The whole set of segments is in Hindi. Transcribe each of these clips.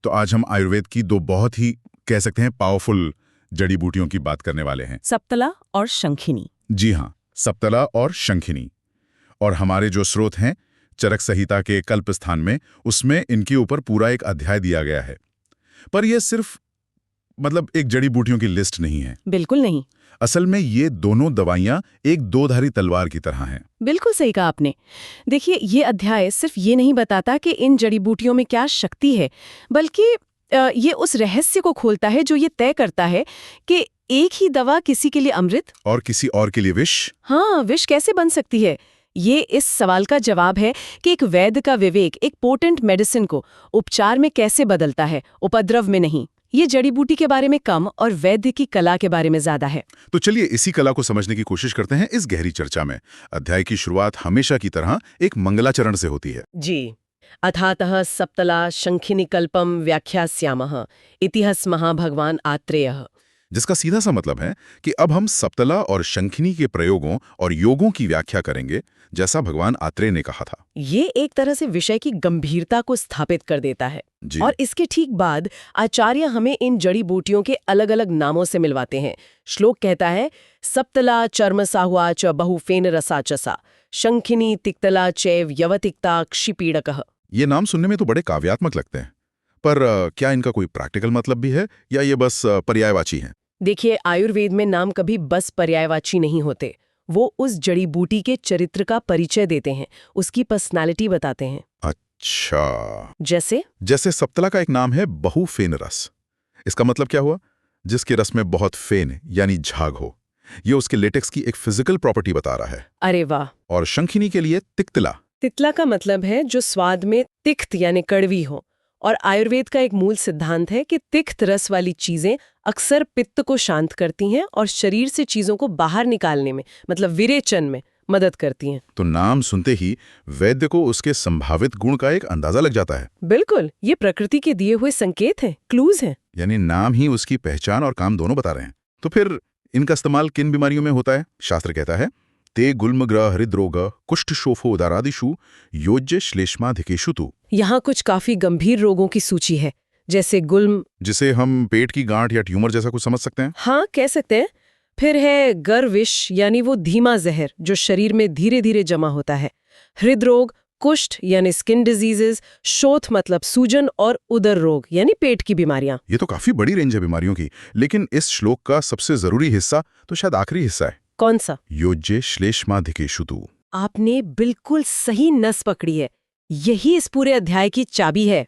तो आज हम आयुर्वेद की दो बहुत ही कह सकते हैं पावरफुल जड़ी बूटियों की बात करने वाले हैं। सप्तला और शंखिनी। जी हाँ, सप्तला और शंखिनी। और हमारे जो स्रोत हैं चरक संहिता के कल्प स्थान में, उसमें इनके ऊपर पूरा एक अध्याय दिया गया है। पर यह सिर्फ एक जड़ी बूटियों की लिस्ट नहीं है। बिल्कुल नहीं। असल में ये दोनों दवाइयां एक दोधारी तलवार की तरह हैं। बिल्कुल सही कहा आपने। देखिए, ये अध्याय सिर्फ ये नहीं बताता कि इन जड़ी बूटियों में क्या शक्ति है, बल्कि ये उस रहस्य को खोलता है जो ये तय करता है कि एक ही दवा किसी के लिए अमृत और किसी और के लिए विष। हाँ, विष कैसे बन सकती है। ये इस सवाल का जवाब है कि एक वैद्य का विवेक एक पोटेंट मेडिसिन को उपचार में कैसे बदलता है, उपद्रव में नहीं। ये जड़ी बूटी के बारे में कम और वैद्य की कला के बारे में ज्यादा है। तो चलिए इसी कला को समझने की कोशिश करते हैं इस गहरी चर्चा में। अध्याय की शुरुआत हमेशा की तरह एक मंगलाचरण से होती है। जी। अथातः सप्तला शंखिनी कल्पम व्याख्यास्यामः इतिहास महाभगवान आत्रेयः। जिसका सीधा सा मतलब है कि अब हम सप्तला और शंखिनी के प्रयोगों और योगों की व्याख्या करेंगे, जैसा भगवान आत्रेय ने कहा था। ये एक तरह से विषय की गंभीरता को स्थापित कर देता है। जी। और इसके ठीक बाद आचार्य हमें इन जड़ी बूटियों के अलग अलग नामों से मिलवाते हैं। श्लोक कहता है, सप्तला चर्मसाहुआ च बहुफेन रसा चसा शंखिनी तिक्तला चैव यवतिक्ता क्षिपीडकः। ये नाम सुनने में तो बड़े काव्यात्मक लगते हैं, पर क्या इनका कोई प्रैक्टिकल मतलब भी है या ये बस पर्यायवाची हैं? देखिए, आयुर्वेद में नाम कभी बस पर्यायवाची नहीं होते। वो उस जड़ी बूटी के चरित्र का परिचय देते हैं, उसकी पर्सनालिटी बताते हैं। अच्छा, जैसे सप्तला का एक नाम है बहुफेन रस। इसका मतलब क्या हुआ? जिसके रस में बहुत फेन यानी झाग हो। ये उसके लेटेक्स की एक फिजिकल प्रॉपर्टी बता रहा है। अरे वाह। और शंखिनी के लिए तिक्तला। तितला का मतलब है जो स्वाद में तिक्त यानी कड़वी हो। और आयुर्वेद का एक मूल सिद्धांत है कि तिक्त रस वाली चीजें अक्सर पित्त को शांत करती हैं और शरीर से चीजों को बाहर निकालने में, मतलब विरेचन में मदद करती हैं। तो नाम सुनते ही वैद्य को उसके संभावित गुण का एक अंदाजा लग जाता है। बिल्कुल, ये प्रकृति के दिए हुए संकेत हैं, क्लूज हैं। यानी नाम ही उसकी पहचान और काम दोनों बता रहे हैं। तो फिर इनका इस्तेमाल किन बीमारियों में होता है? शास्त्र कहता है, ते गुल्मग्रह हृदरोग कुष्ठ शोफो उदारादिषु योज्य श्लेष्माधिकेषु तु। यहाँ कुछ काफी गंभीर रोगों की सूची है, जैसे गुल्म, जिसे हम पेट की गांठ या ट्यूमर जैसा कुछ समझ सकते हैं। हाँ, कह सकते हैं। फिर है गर्विष, यानी वो धीमा जहर जो शरीर में धीरे धीरे जमा होता है। हृदरोग, कुष्ठ यानी स्किन डिजीजेस, शोथ मतलब सूजन, और उदर रोग यानी पेट की बीमारियां। ये तो काफी बड़ी रेंज है बीमारियों की, लेकिन इस श्लोक का सबसे जरूरी हिस्सा तो शायद आखिरी हिस्सा है। कौन सा? योज्य श्लेष्माधिकेषु तु। आपने बिल्कुल सही नस पकड़ी है। यही इस पूरे अध्याय की चाबी है।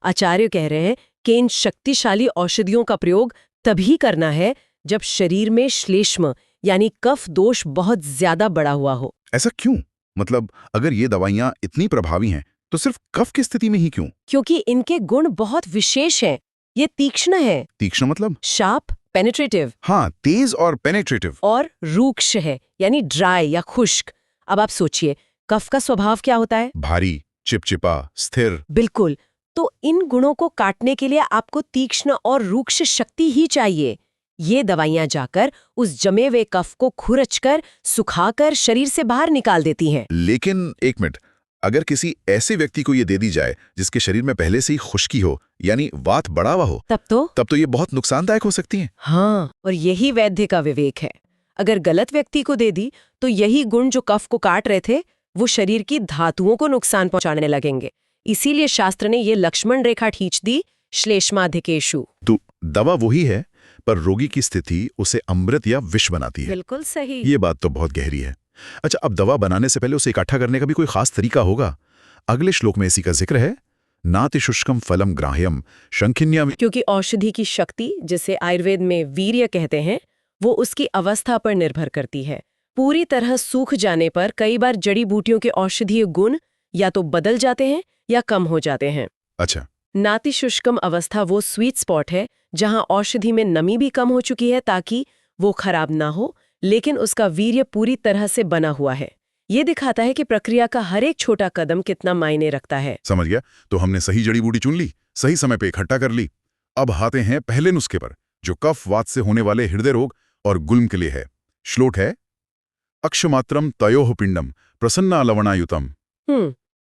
आचार्य कह रहे हैं कि इन शक्तिशाली औषधियों का प्रयोग तभी करना है जब शरीर में श्लेष्म यानी कफ दोष बहुत ज्यादा बढ़ा हुआ हो। ऐसा क्यों? अगर ये दवाइयां इतनी प्रभावी हैं तो सिर्फ कफ की स्थिति में ही क्यों? क्योंकि इनके गुण बहुत विशेष हैं। ये तीक्ष्ण है। तीक्ष्ण मतलब? Sharp, penetrative. हाँ, तेज और पेनिट्रेटिव। और रूक्ष है, यानी ड्राई या खुश्क। अब आप सोचिए, कफ का स्वभाव क्या होता है? भारी, चिपचिपा, स्थिर। बिल्कुल। तो इन गुणों को काटने के लिए आपको तीक्ष्ण और रूक्ष शक्ति ही चाहिए। ये दवाइयां जाकर उस जमे हुए कफ को खुरचकर, सुखाकर शरीर से बाहर निकाल देती हैं। लेकिन एक मिनट, अगर किसी ऐसे व्यक्ति को ये दे दी जाए जिसके शरीर में पहले से ही खुश्की हो, यानी वात बढ़ा हुआ हो, तब तो ये बहुत नुकसानदायक हो सकती है। हाँ, और यही वैद्य का विवेक है। अगर गलत व्यक्ति को दे दी तो यही गुण जो कफ को काट रहे थे, वो शरीर की धातुओं को नुकसान पहुंचाने लगेंगे। इसीलिए शास्त्र ने ये लक्ष्मण रेखा खींच दी, श्लेष्माधिकेषु। तो दवा वही है, पर रोगी की स्थिति उसे अमृत या विष बनाती है। बिल्कुल सही। ये बात तो बहुत गहरी है। अच्छा, अब दवा बनाने से पहले उसे इकट्ठा करने का भी कोई खास तरीका होगा? अगले श्लोक में इसी का जिक्र है। नातिशुष्कम फलम ग्राह्यम शंखिन्या। क्योंकि औषधि की शक्ति, जिसे आयुर्वेद में वीर्य कहते हैं, वो उसकी अवस्था पर निर्भर करती है। पूरी तरह सूख जाने पर कई बार जड़ी बूटियों के औषधीय गुण या तो बदल जाते हैं या कम हो जाते हैं। अच्छा। नातिशुष्कम अवस्था वो स्वीट स्पॉट है जहां औषधि में नमी भी कम हो चुकी है ताकि वो खराब ना हो, लेकिन उसका वीर्य पूरी तरह से बना हुआ है। ये दिखाता है कि प्रक्रिया का हर एक छोटा कदम कितना मायने रखता है। समझ गया। तो हमने सही जड़ी बूटी चुन ली, सही समय पे इकट्ठा कर ली। अब आते हैं पहले नुस्खे पर, जो कफ वात से होने वाले हृदय रोग और गुल्म के लिए है। श्लोक है, अक्षमात्रम तयोः पिंडम प्रसन्ना लवणायुतम।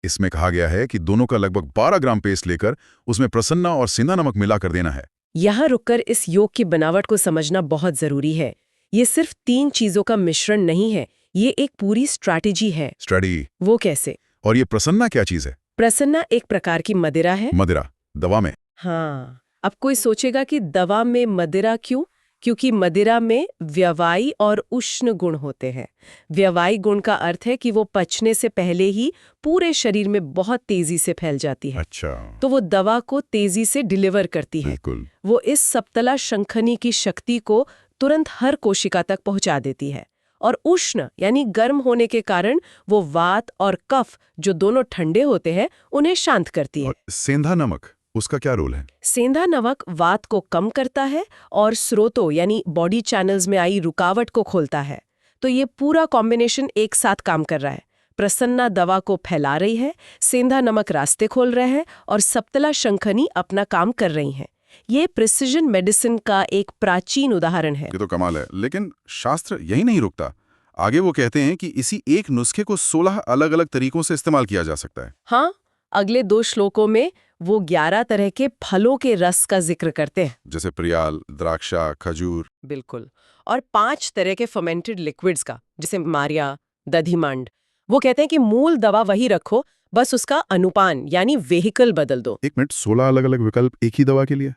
इसमें कहा गया है कि दोनों का लगभग 12 ग्राम पेस्ट लेकर उसमें प्रसन्ना और सेंधा नमक मिलाकर देना है। यहाँ रुककर इस योग की बनावट को समझना बहुत जरूरी है। ये सिर्फ 3 चीजों का मिश्रण नहीं है, ये एक पूरी स्ट्रैटेजी है। स्टडी। वो कैसे? और ये प्रसन्ना क्या चीज है? प्रसन्ना एक प्रकार की मदिरा है। मदिरा दवा में? हाँ, अब कोई सोचेगा कि दवा में मदिरा क्यों? क्योंकि मदिरा में व्यवायी और उष्ण गुण होते हैं। व्यवायी गुण का अर्थ है कि वो पचने से पहले ही पूरे शरीर में बहुत तेजी से फैल जाती है। अच्छा। तो वो दवा को तेजी से डिलीवर करती है। बिल्कुल। वो इस सप्तला शंखनी की शक्ति को तुरंत हर कोशिका तक पहुंचा देती है। और उष्ण यानी गर्म होने के कारण वो वात और कफ, जो दोनों ठंडे होते हैं, उन्हें शांत करती है। और सेंधा नमक, उसका क्या रोल है? सेंधा नमक वात को कम करता है और स्रोतों यानी बॉडी चैनल्स में आई रुकावट को खोलता है। तो ये पूरा कॉम्बिनेशन एक साथ काम कर रहा है। प्रसन्ना दवा को फैला रही है, सेंधा नमक रास्ते खोल रहे हैं और सप्तला शंखनी अपना काम कर रही हैं। ये प्रिसिजन मेडिसिन का एक प्राचीन उदाहरण है। ये तो कमाल है। लेकिन शास्त्र यही नहीं रुकता। आगे वो कहते हैं कि इसी एक नुस्खे को 16 अलग-अलग तरीकों से इस्तेमाल किया जा सकता है। हाँ, अगले 2 श्लोकों में वो 11 तरह के फलों के रस का जिक्र करते हैं। जैसे प्रियाल, द्राक्षा, खजूर। बिल्कुल। और 5 तरह के फर्मेंटेड लिक्विड्स का, जैसे मारिया, दधिमांड। वो कहते हैं कि मूल दवा वही रखो, बस उसका अनुपान यानी वेहिकल बदल दो। 1 मिनट, 16 अलग-अलग विकल्प एक ही दवा के लिए?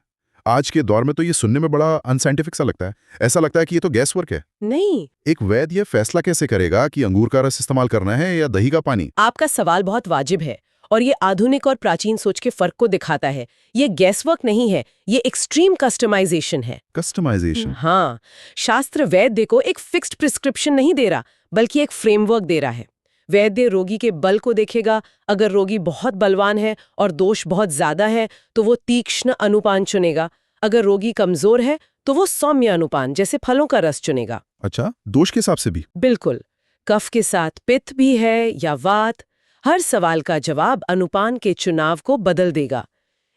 आज के दौर में तो ये सुनने में बड़ा अनसाइंटिफिक सा लगता है। ऐसा लगता है कि ये तो गैस वर्क है। नहीं, एक वैद्य ये फैसला कैसे करेगा कि अंगूर का रस इस्तेमाल करना है या दही का पानी? आपका सवाल बहुत वाजिब है और ये आधुनिक और प्राचीन सोच के फर्क को दिखाता है। ये गैसवर्क नहीं है, ये एक्सट्रीम कस्टमाइजेशन है। कस्टमाइजेशन? हाँ, शास्त्र वैद्य को एक फिक्स्ड प्रिस्क्रिप्शन नहीं दे रहा, बल्कि एक फ्रेमवर्क दे रहा है। वैद्य रोगी के बल को देखेगा। अगर रोगी बहुत बलवान है और दोष बहुत ज्यादा है तो वो तीक्ष्ण अनुपान चुनेगा। अगर रोगी कमजोर है तो वो सौम्य अनुपान जैसे फलों का रस चुनेगा। अच्छा, दोष के हिसाब से भी? बिल्कुल। कफ के साथ पित्त भी है या वात, हर सवाल का जवाब अनुपान के चुनाव को बदल देगा।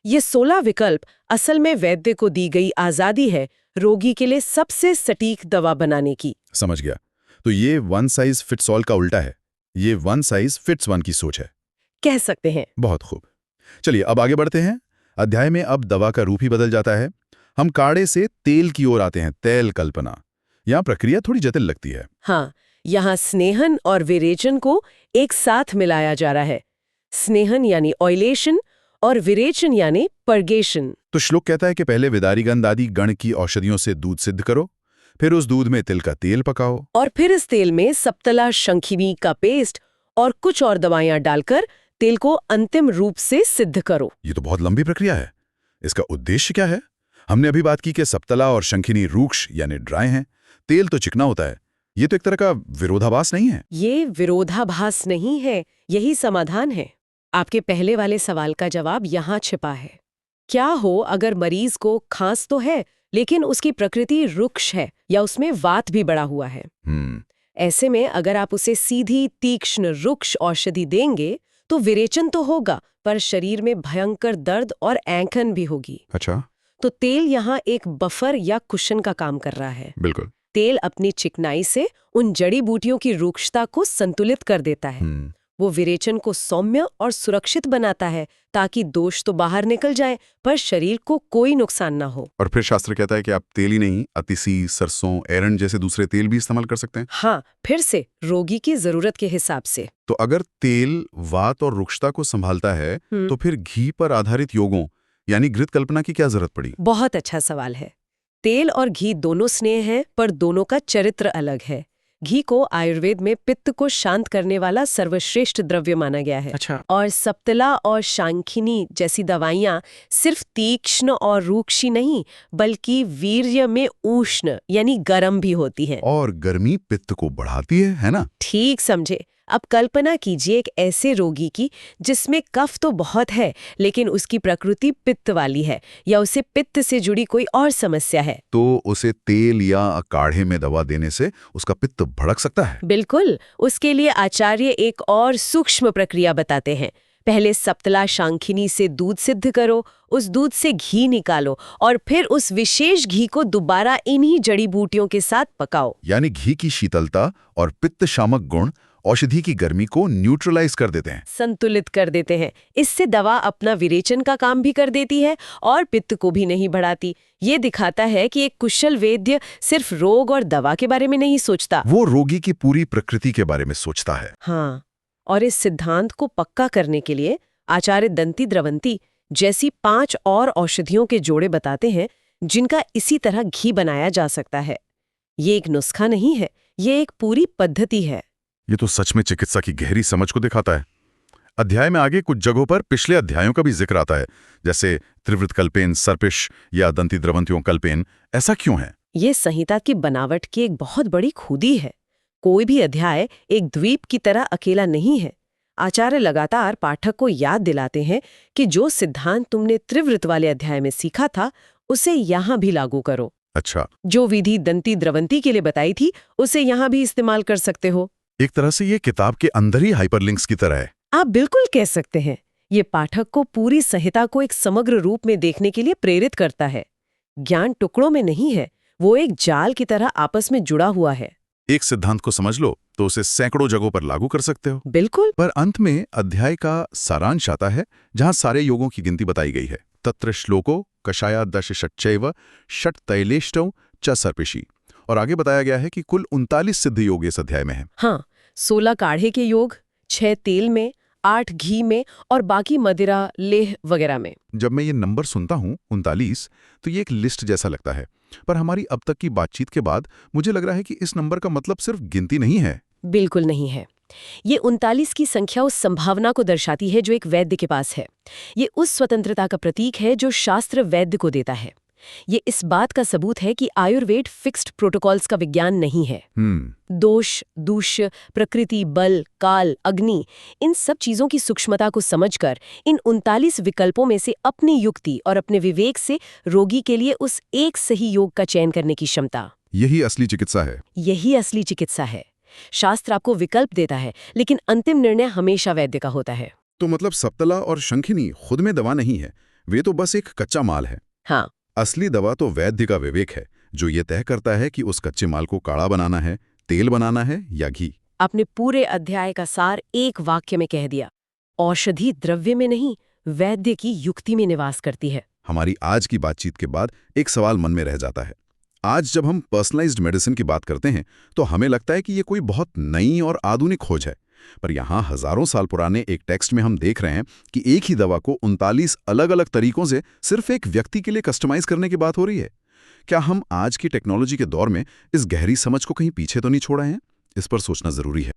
ये 16 विकल्प असल में वैद्य को दी गई आजादी है रोगी के लिए सबसे सटीक दवा बनाने की। समझ गया। तो ये वन साइज फिट्स ऑल का उल्टा है। ये वन साइज फिट्स वन की सोच है, कह सकते हैं। बहुत खूब। चलिए अब आगे बढ़ते हैं। अध्याय में अब दवा का रूप ही बदल जाता है। हम काढ़े से तेल की ओर आते हैं, तेल कल्पना। यहाँ प्रक्रिया थोड़ी जटिल लगती है। हाँ, यहाँ स्नेहन और विरेचन को एक साथ मिलाया जा रहा है। स्नेहन यानी ऑयलेशन और विरेचन यानी पर्गेशन। तो श्लोक कहता है कि पहले विदारीगंध आदि गण की औषधियों से दूध सिद्ध करो, फिर उस दूध में तिल का तेल पकाओ, और फिर इस तेल में सप्तला शंखिनी का पेस्ट और कुछ और दवाइयां डालकर तेल को अंतिम रूप से सिद्ध करो। ये तो बहुत लंबी प्रक्रिया है। इसका उद्देश्य क्या है? हमने अभी बात की कि सप्तला और शंखिनी रूक्ष यानी ड्राई हैं, तेल तो चिकना होता है। ये तो एक तरह का विरोधाभास नहीं है? ये विरोधाभास नहीं है, यही समाधान है। आपके पहले वाले सवाल का जवाब यहाँ छिपा है। क्या हो अगर मरीज को खांस तो है लेकिन उसकी प्रकृति रुक्ष है या उसमें वात भी बढ़ा हुआ है। ऐसे में अगर आप उसे सीधी तीक्ष्ण रुक्ष औषधि देंगे तो विरेचन तो होगा पर शरीर में भयंकर दर्द और ऐंठन भी होगी। अच्छा। तो तेल यहाँ एक बफर या कुशन का काम कर रहा है। बिल्कुल। तेल अपनी चिकनाई से उन जड़ी बूटियों की रुक्षता को संतुलित कर देता है। वो विरेचन को सौम्य और सुरक्षित बनाता है ताकि दोष तो बाहर निकल जाए पर शरीर को कोई नुकसान ना हो। और फिर शास्त्र कहता है कि आप तेल ही नहीं, अतिसी, सरसों, एरंड जैसे दूसरे तेल भी इस्तेमाल कर सकते हैं। हाँ, फिर से रोगी की जरूरत के हिसाब से। तो अगर तेल वात और रुक्षता को संभालता है तो फिर घी पर आधारित योगों यानी घृत कल्पना की क्या जरूरत पड़ी? बहुत अच्छा सवाल है। तेल और घी दोनों स्नेह हैं पर दोनों का चरित्र अलग है। घी को आयुर्वेद में पित्त को शांत करने वाला सर्वश्रेष्ठ द्रव्य माना गया है। अच्छा। और सप्तला और शांखिनी जैसी दवाइयाँ सिर्फ तीक्ष्ण और रूक्षी नहीं बल्कि वीर्य में उष्ण यानी गर्म भी होती हैं। और गर्मी पित्त को बढ़ाती है ना? ठीक समझे। अब कल्पना कीजिए एक ऐसे रोगी की जिसमें कफ तो बहुत है लेकिन उसकी प्रकृति पित्त वाली है या उसे पित्त से जुड़ी कोई और समस्या है। तो उसे तेल या काढ़े में दवा देने से उसका पित्त भड़क सकता है? बिल्कुल। उसके लिए आचार्य एक और सूक्ष्म प्रक्रिया बताते हैं। पहले सप्तला शांखिनी से दूध सिद्ध करो, उस दूध से घी निकालो और फिर उस विशेष घी को दोबारा इन्हीं जड़ी बूटियों के साथ पकाओ। यानी घी की शीतलता और पित्त शामक गुण औषधि की गर्मी को न्यूट्रलाइज कर देते हैं। संतुलित कर देते हैं। इससे दवा अपना विरेचन का काम भी कर देती है और पित्त को भी नहीं बढ़ाती। ये दिखाता है कि एक कुशल वैद्य सिर्फ रोग और दवा के बारे में नहीं सोचता, वो रोगी की पूरी प्रकृति के बारे में सोचता है। हाँ, और इस सिद्धांत को पक्का करने के लिए आचार्य दंती द्रवंती जैसी 5 और औषधियों के जोड़े बताते हैं जिनका इसी तरह घी बनाया जा सकता है। ये एक नुस्खा नहीं है, ये एक पूरी पद्धति है। ये तो सच में चिकित्सा की गहरी समझ को दिखाता है। अध्याय में आगे कुछ जगहों पर पिछले अध्यायों का भी जिक्र आता है, जैसे त्रिवृत कल्पेन, सर्पिश या दंती द्रवंतियों कल्पेन। ऐसा क्यों है? ये संहिता की बनावट की एक बहुत बड़ी खूबी है। कोई भी अध्याय एक द्वीप की तरह अकेला नहीं है। आचार्य लगातार पाठक को याद दिलाते हैं कि जो सिद्धांत तुमने त्रिवृत वाले अध्याय में सीखा था उसे यहाँ भी लागू करो। अच्छा, जो विधि दंती द्रवंती के लिए बताई थी उसे यहाँ भी इस्तेमाल कर सकते हो। एक तरह से ये किताब के अंदर ही हाइपरलिंक्स की तरह है। आप बिल्कुल कह सकते हैं। ये पाठक को पूरी संहिता को एक समग्र रूप में देखने के लिए प्रेरित करता है। ज्ञान टुकड़ों में नहीं है, वो एक जाल की तरह आपस में जुड़ा हुआ है। एक सिद्धांत को समझ लो तो उसे सैकड़ों जगहों पर लागू कर सकते हो। बिल्कुल। पर अंत में अध्याय का सारांश आता है जहां सारे योगों की गिनती बताई गई है। तत्र श्लोको कषाया दश षट्चैव षट तैलेष्टौ च सर्पिषि। और आगे बताया गया है कि कुल 39 सिद्ध योग इस अध्याय में है। हाँ, 16 काढ़े के योग, 6 तेल में, 8 घी में और बाकी मदिरा, लेह वगैरह में। जब मैं ये नंबर सुनता हूँ 39, तो ये एक लिस्ट जैसा लगता है। पर हमारी अब तक की बातचीत के बाद मुझे लग रहा है कि इस नंबर का मतलब सिर्फ गिनती नहीं है। बिल्कुल नहीं है। ये 39 की संख्या उस संभावना को दर्शाती है जो एक वैद्य के पास है। ये उस स्वतंत्रता का प्रतीक है जो शास्त्र वैद्य को देता है। ये इस बात का सबूत है कि आयुर्वेद फिक्स्ड प्रोटोकॉल्स का विज्ञान नहीं है। दोष, दूष्य, प्रकृति, बल, काल, अग्नि, इन सब चीजों की सूक्ष्मता को समझकर इन 39 विकल्पों में से अपनी युक्ति और अपने विवेक से रोगी के लिए उस एक सही योग का चयन करने की क्षमता। यही असली चिकित्सा है। यही असली चिकित्सा है। शास्त्र आपको विकल्प देता है, लेकिन अंतिम निर्णय हमेशा वैद्य का होता है। तो मतलब सप्तला और शंखिनी खुद में दवा नहीं है, वे तो बस एक कच्चा माल है। हाँ, असली दवा तो वैद्य का विवेक है, जो ये तय करता है कि उस कच्चे माल को काढ़ा बनाना है, तेल बनाना है या घी। आपने पूरे अध्याय का सार एक वाक्य में कह दिया। औषधि द्रव्य में नहीं, वैद्य की युक्ति में निवास करती है। हमारी आज की बातचीत के बाद एक सवाल मन में रह जाता है। आज जब हम पर्सनलाइज्ड मेडिसिन की बात करते हैं तो हमें लगता है कि ये कोई बहुत नई और आधुनिक खोज है। पर यहाँ हजारों साल पुराने एक टेक्स्ट में हम देख रहे हैं कि एक ही दवा को 39 अलग-अलग तरीकों से सिर्फ एक व्यक्ति के लिए कस्टमाइज करने की बात हो रही है। क्या हम आज की टेक्नोलॉजी के दौर में इस गहरी समझ को कहीं पीछे तो नहीं छोड़ रहे हैं? इस पर सोचना जरूरी है।